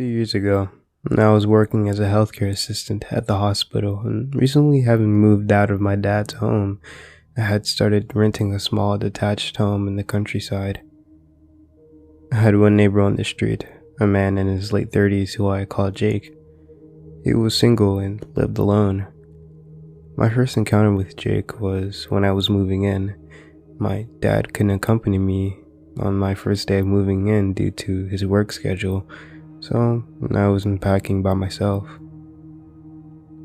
few years ago, I was working as a healthcare assistant at the hospital, and recently having moved out of my dad's home, I had started renting a small detached home in the countryside. I had one neighbor on the street, a man in his late 30s who I called Jake. He was single and lived alone. My first encounter with Jake was when I was moving in. My dad couldn't accompany me on my first day of moving in due to his work schedule, so I was unpacking by myself.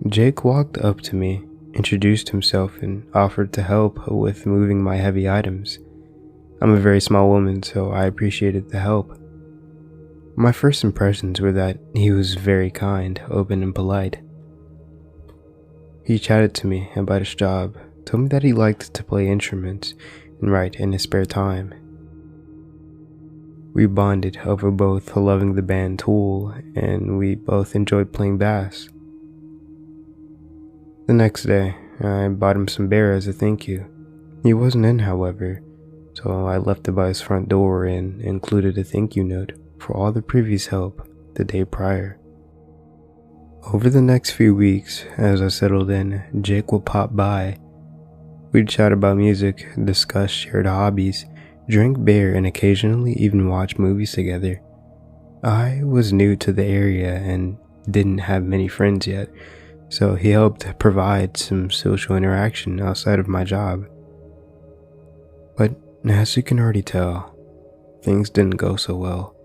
Jake walked up to me, introduced himself, and offered to help with moving my heavy items. I'm a very small woman, so I appreciated the help. My first impressions were that he was very kind, open, and polite. He chatted to me about his job, told me that he liked to play instruments and write in his spare time. We bonded over both loving the band Tool, and we both enjoyed playing bass. The next day, I bought him some beer as a thank you. He wasn't in, however, so I left it by his front door and included a thank you note for all the previous help the day prior. Over the next few weeks, as I settled in, Jake would pop by. We'd chat about music, discuss shared hobbies, drink beer, and occasionally even watch movies together. I was new to the area and didn't have many friends yet, so he helped provide some social interaction outside of my job. But as you can already tell, things didn't go so well.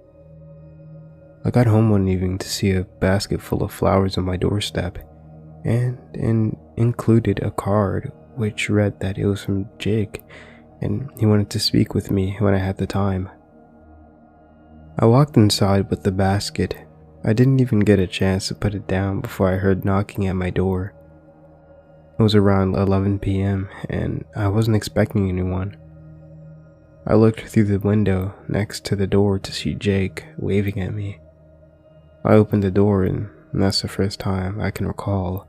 I got home one evening to see a basket full of flowers on my doorstep, and included a card which read that it was from Jake, and he wanted to speak with me when I had the time. I walked inside with the basket. I didn't even get a chance to put it down before I heard knocking at my door. It was around 11 p.m. and I wasn't expecting anyone. I looked through the window next to the door to see Jake waving at me. I opened the door, and that's the first time I can recall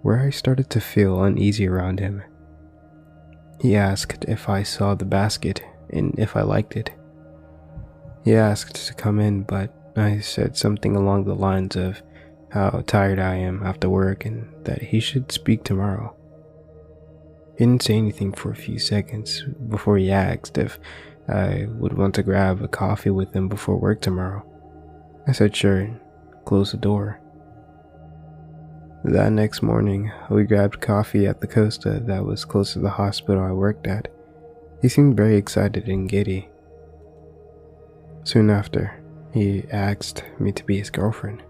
where I started to feel uneasy around him. He asked if I saw the basket and if I liked it. He asked to come in, but I said something along the lines of how tired I am after work and that he should speak tomorrow. He didn't say anything for a few seconds before he asked if I would want to grab a coffee with him before work tomorrow. I said sure and closed the door. That next morning, we grabbed coffee at the Costa that was close to the hospital I worked at. He seemed very excited and giddy. Soon after, he asked me to be his girlfriend.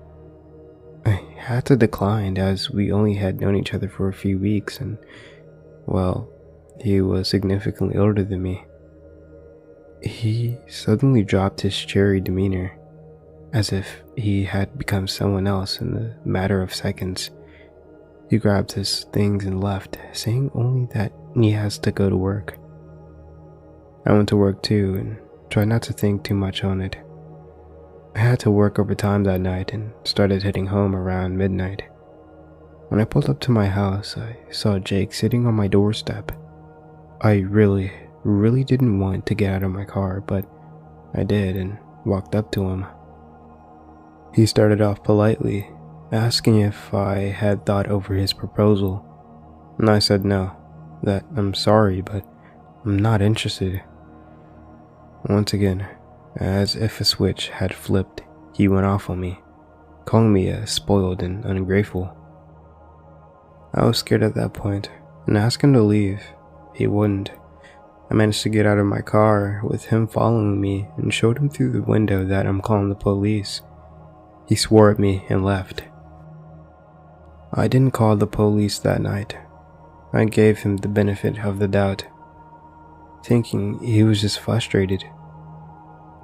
I had to decline as we only had known each other for a few weeks and, well, he was significantly older than me. He suddenly dropped his cheery demeanor, as if he had become someone else in the matter of seconds. He grabbed his things and left, saying only that he has to go to work. I went to work too and tried not to think too much on it. I had to work overtime that night and started heading home around midnight. When I pulled up to my house, I saw Jake sitting on my doorstep. I really didn't want to get out of my car, but I did and walked up to him. He started off politely, asking if I had thought over his proposal, and I said no, that I'm sorry, but I'm not interested. Once again, as if a switch had flipped, he went off on me, calling me spoiled and ungrateful. I was scared at that point and asked him to leave. He wouldn't. I managed to get out of my car with him following me and showed him through the window that I'm calling the police. He swore at me and left. I didn't call the police that night. I gave him the benefit of the doubt, thinking he was just frustrated.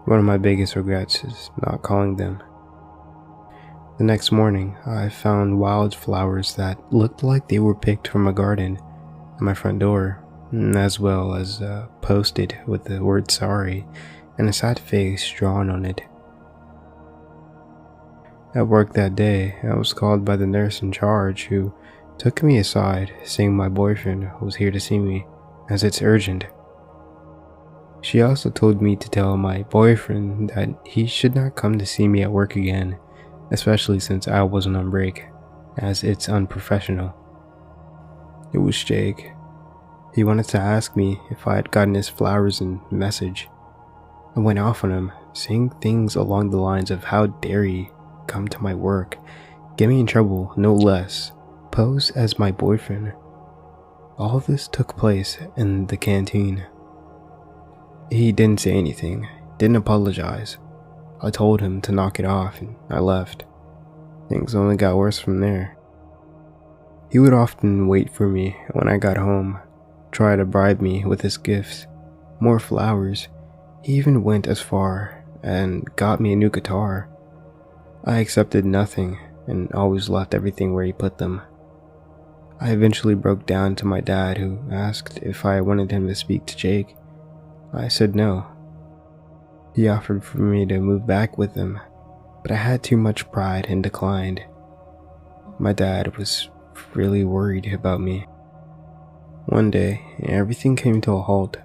One of my biggest regrets is not calling them. The next morning, I found wildflowers that looked like they were picked from a garden at my front door, as well as posted with the word sorry and a sad face drawn on it. At work that day, I was called by the nurse in charge, who took me aside, saying my boyfriend was here to see me, as it's urgent. She also told me to tell my boyfriend that he should not come to see me at work again, especially since I wasn't on break, as it's unprofessional. It was Jake. He wanted to ask me if I had gotten his flowers and message. I went off on him, saying things along the lines of how dare he come to my work, get me in trouble, no less, pose as my boyfriend. All of this took place in the canteen. He didn't say anything, didn't apologize. I told him to knock it off and I left. Things only got worse from there. He would often wait for me when I got home, try to bribe me with his gifts, more flowers. He even went as far and got me a new guitar. I accepted nothing and always left everything where he put them. I eventually broke down to my dad, who asked if I wanted him to speak to Jake. I said no. He offered for me to move back with him, but I had too much pride and declined. My dad was really worried about me. One day, everything came to a halt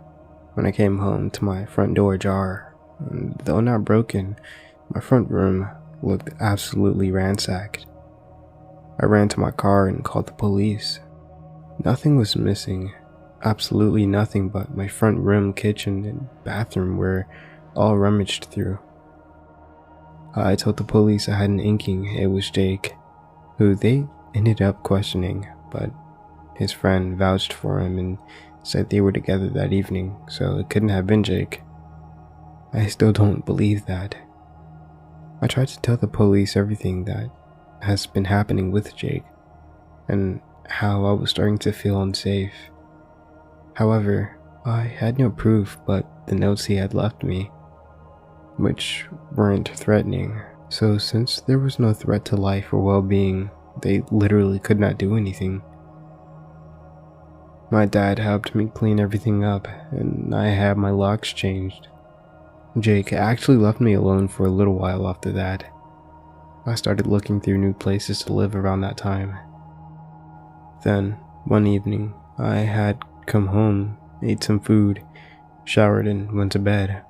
when I came home to my front door ajar. Though not broken, my front room looked absolutely ransacked. I ran to my car and called the police. Nothing was missing, absolutely nothing, but my front room, kitchen, and bathroom were all rummaged through. I told the police I had an inkling it was Jake, who they ended up questioning, but his friend vouched for him and said they were together that evening, so it couldn't have been Jake. I still don't believe that. I tried to tell the police everything that has been happening with Jake, and how I was starting to feel unsafe. However, I had no proof but the notes he had left me, which weren't threatening, so since there was no threat to life or well-being, they literally could not do anything. My dad helped me clean everything up, and I had my locks changed. Jake actually left me alone for a little while after that. I started looking through new places to live around that time. Then, one evening, I had come home, ate some food, showered, and went to bed,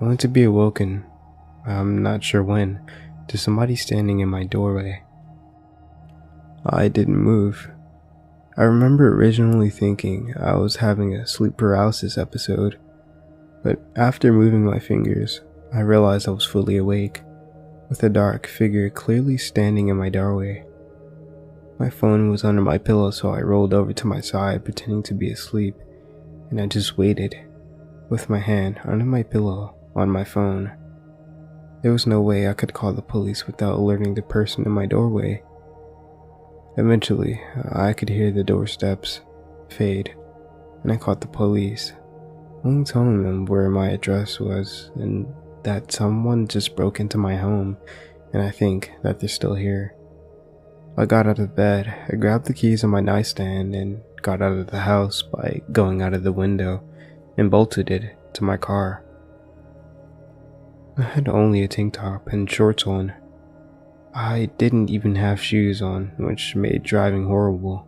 only to be awoken, I'm not sure when, to somebody standing in my doorway. I didn't move. I remember originally thinking I was having a sleep paralysis episode, but after moving my fingers, I realized I was fully awake, with a dark figure clearly standing in my doorway. My phone was under my pillow, so I rolled over to my side pretending to be asleep, and I just waited, with my hand under my pillow on my phone. There was no way I could call the police without alerting the person in my doorway. Eventually, I could hear the doorsteps fade, and I called the police, only telling them where my address was and that someone just broke into my home, and I think that they're still here. I got out of bed, I grabbed the keys on my nightstand, and got out of the house by going out of the window and bolted it to my car. I had only a tank top and shorts on. I didn't even have shoes on, which made driving horrible.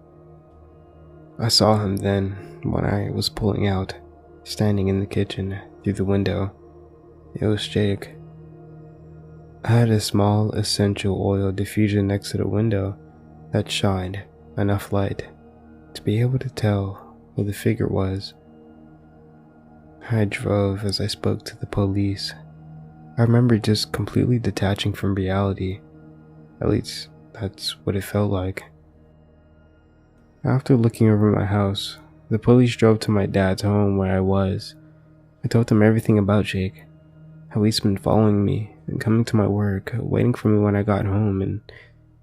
I saw him then when I was pulling out, standing in the kitchen through the window. It was Jake. I had a small essential oil diffuser next to the window that shined enough light to be able to tell where the figure was. I drove as I spoke to the police. I remember just completely detaching from reality. At least, that's what it felt like. After looking over my house, the police drove to my dad's home where I was. I told them everything about Jake, how he's been following me and coming to my work, waiting for me when I got home, and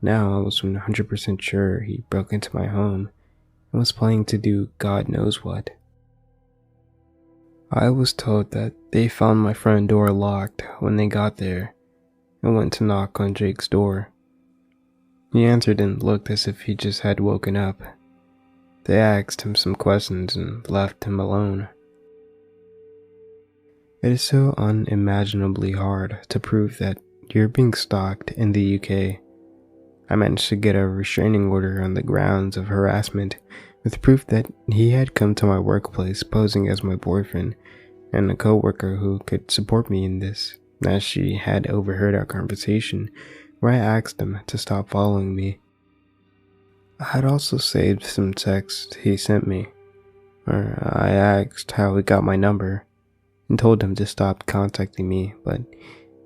now I was 100% sure he broke into my home and was planning to do God knows what. I was told that they found my front door locked when they got there and went to knock on Jake's door. He answered and looked as if he just had woken up. They asked him some questions and left him alone. It is so unimaginably hard to prove that you're being stalked in the UK. I managed to get a restraining order on the grounds of harassment, with proof that he had come to my workplace posing as my boyfriend and a coworker who could support me in this, as she had overheard our conversation, where I asked him to stop following me. I had also saved some texts he sent me, where I asked how he got my number and told him to stop contacting me, but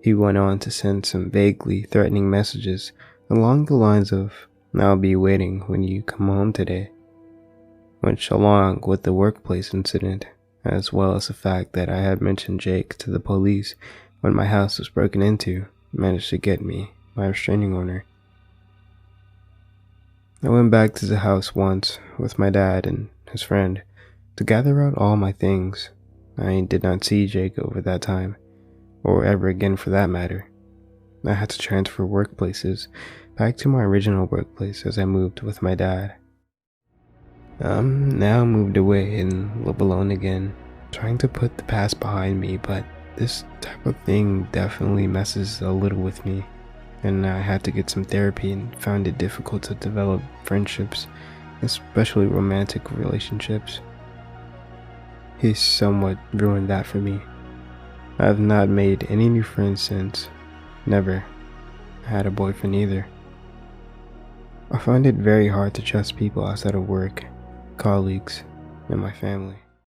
he went on to send some vaguely threatening messages along the lines of, "I'll be waiting when you come home today," which, along with the workplace incident, as well as the fact that I had mentioned Jake to the police when my house was broken into, managed to get me my restraining order. I went back to the house once with my dad and his friend to gather out all my things. I did not see Jake over that time, or ever again for that matter. I had to transfer workplaces back to my original workplace as I moved with my dad. I'm now moved away and live alone again, trying to put the past behind me, but this type of thing definitely messes a little with me, and I had to get some therapy and found it difficult to develop friendships, especially romantic relationships. He somewhat ruined that for me. I have not made any new friends since. Never had a boyfriend either. I find it very hard to trust people outside of work, colleagues, and my family.